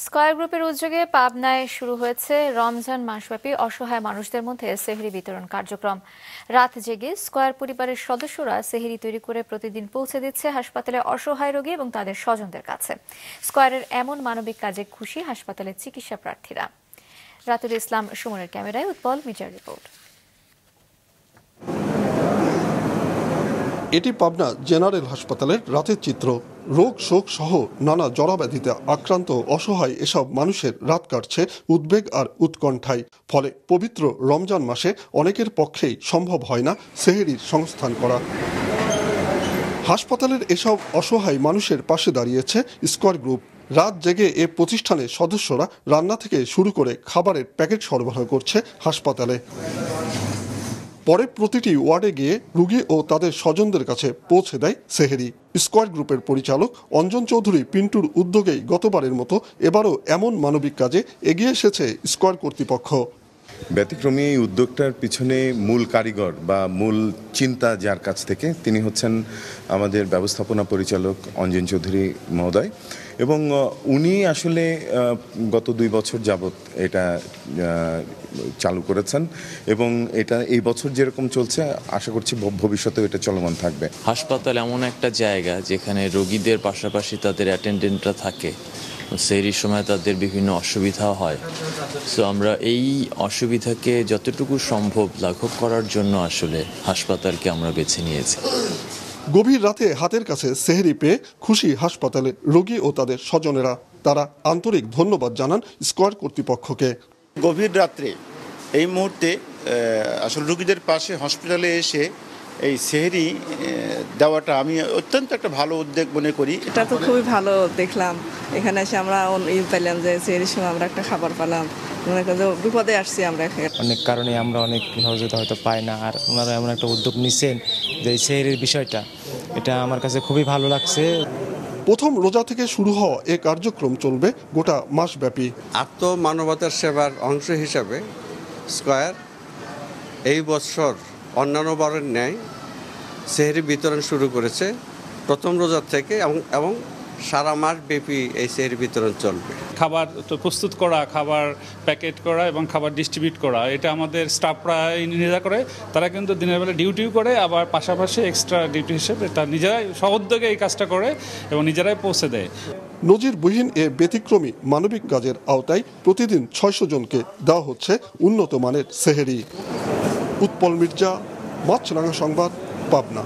Square গ্রুপের উদ্যোগে পাবনায় শুরু হয়েছে রমজান মাসব্যাপী অসহায় মানুষদের মধ্যে সেহরি বিতরণ কার্যক্রম। রাত জেগে স্কয়ার পরিবারের সদস্যরা সেহরি তৈরি করে প্রতিদিন পৌঁছে দিচ্ছে হাসপাতালে অসহায় রোগী এবং তাদের স্বজনদের কাছে। স্কয়ারের এমন মানবিক কাজে খুশি হাসপাতালের চিকিৎসা প্রার্থীরা। রাতুল ইসলাম সুমনের ক্যামেরায় উৎপল মির্জার রিপোর্ট। এটি পাবনা জেনারেল হাসপাতালের রাতের চিত্র। রোগ শোক সহ নানা জরাব্যাধিতে আক্রান্ত অসহায় এসব মানুষের রাত কাটছে উদ্বেগ আর উৎকণ্ঠায়। ফলে পবিত্র রমজান মাসে অনেকের পক্ষেই সম্ভব হয় না সেহরির সংস্থান করা। হাসপাতালের এসব অসহায় মানুষের পাশে দাঁড়িয়েছে স্কয়ার গ্রুপ। রাত জেগে এ প্রতিষ্ঠানের সদস্যরা রান্না থেকে শুরু করে খাবারের প্যাকেট সরবরাহ করছে হাসপাতালে। পরে প্রতিটি ওয়ার্ডে গিয়ে রোগী ও তাদের স্বজনদের কাছে পৌঁছে দেয় সেহরি। স্কয়ার গ্রুপের পরিচালক অঞ্জন চৌধুরী পিন্টুর উদ্যোগেই গতবারের মতো এবারও এমন মানবিক কাজে এগিয়ে এসেছে স্কয়ার কর্তৃপক্ষ। ব্যতিক্রমী এই উদ্যোগটার পিছনে মূল কারিগর বা মূল চিন্তা যার কাছ থেকে তিনি হচ্ছেন আমাদের ব্যবস্থাপনা পরিচালক অঞ্জন চৌধুরী মহোদয়, এবং উনি আসলে গত 2 বছর যাবৎ এটা চালু করেছেন এবং এটা এই বছর যেরকম চলছে আশা করছি ভবিষ্যতেও এটা চলমান থাকবে। হাসপাতাল এমন একটা জায়গা যেখানে রোগীদের পাশাপাশি তাদের অ্যাটেন্ডেন্টরা থাকে, সেই সময় তাদের বিভিন্ন অসুবিধা হয়। সো আমরা এই অসুবিধাকে যতটুকু সম্ভব লাঘব করার জন্য আসলে হাসপাতালকে আমরা বেছে নিয়েছি। গভীর রাতে হাতের কাছে সেহরি পেয়ে খুশি হাসপাতালে রোগী ও তাদের স্বজনেরা। তারা আন্তরিক ধন্যবাদ জানান স্কয়ার কর্তৃপক্ষকে। গভীর রাত্রে এই মুহূর্তে আসলে রোগীদের পাশে হসপিটালে এসে এই সেহরি দেওয়াটা আমি অত্যন্ত একটা ভালো উদ্যোগ মনে করি। এটা তো খুবই ভালো দেখলাম, এখানে এসে আমরা পেলাম যে সেহরির সময় আমরা একটা খাবার পেলাম। মনে করি বিপদে আসছি আমরা, অনেক কারণে আমরা অনেক সহযোগিতা হয়তো পাই না, আর ওনারা এমন একটা উদ্যোগ নিচ্ছেন যে এই সেহরির বিষয়টা, এটা আমার কাছে খুবই ভালো লাগছে। প্রথম রোজা থেকে শুরু হওয়া এ কার্যক্রম চলবে গোটা মাসব্যাপী। আত্মমানবতার সেবার অংশ হিসাবে স্কয়ার এই বছর অন্যান্য বারের ন্যায় সেহরি বিতরণ শুরু করেছে প্রথম রোজার থেকে, এবং সারা মাস ব্যাপী এই সেহরি বিতরণ চলবে। খাবার তো প্রস্তুত করা, খাবার প্যাকেট করা এবং খাবার ডিস্ট্রিবিউট করা, এটা আমাদের স্টাফরা নিজেরা করে। তারা কিন্তু দিনের বেলা ডিউটিও করে, আবার পাশাপাশি এক্সট্রা ডিউটি হিসেবে তারা নিজেরাই সহোদ্যোগে এই কাজটা করে এবং নিজেরাই পৌঁছে দেয়। নজিরবিহীন এ ব্যতিক্রমী মানবিক কাজের আওতায় প্রতিদিন 600 জনকে দেওয়া হচ্ছে উন্নত মানের সেহরি। উৎপল মির্জা, মাছরাঙা সংবাদ, পাবনা।